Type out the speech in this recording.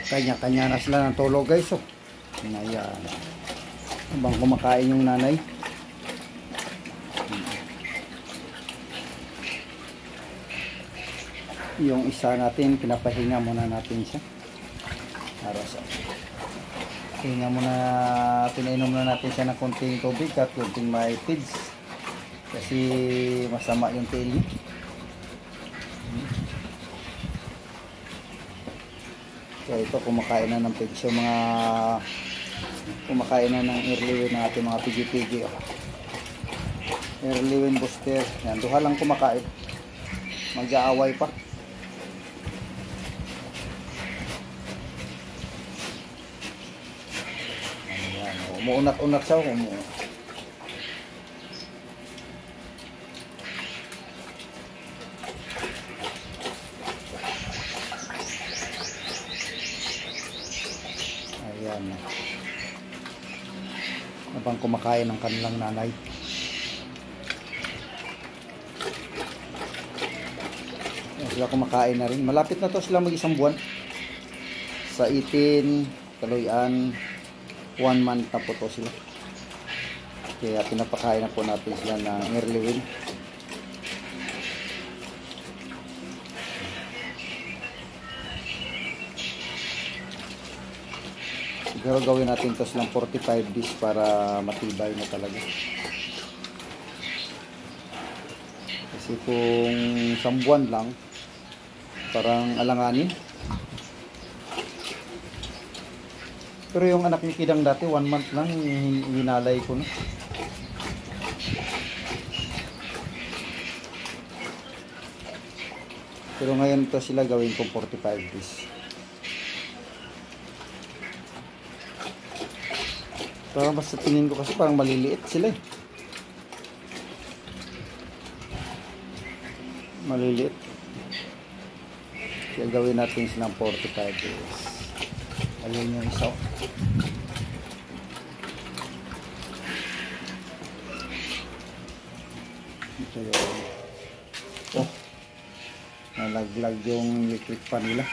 Kanya-kanya na sila ng tulog guys. Oh. Ayan. Habang kumakain yung nanay. Yung isa natin, pinapahinga muna natin siya. Para sa hinga muna, pinainom na natin siya ng konting tubig at konting may feeds. Kasi masama yung tail niya. Kaya ito kumakain na ng feeds. Yung mga kumakain na ng early win ng ating mga pigi-pigi. Oh. Early win booster. Yan, duha lang kumakain. Mag-aaway pa. Umuunak-unak siya. Ayan. Habang kumakain ng kanilang nanay. Ayan, sila kumakain na rin. Malapit na to sila mag-isang buwan. Sa 18, Kaluyan, 1 month na po to sila. Kaya pinapakain na po natin sila ng early win. Siguro gawin natin to silang 45 days para matibay na talaga. Kasi kung isang buwan lang, parang alanganin. Pero yung anak ni Kidang dati, 1 month lang, winalay ko na. Pero ngayon ito sila gawin kong 45 days. Pero mas sa tingin ko kasi parang maliliit sila eh. Maliliit. Kaya gawin natin silang 45 days. Ayun yung isa. Ito yun. Oh. Nalaglag yung electric fan nila.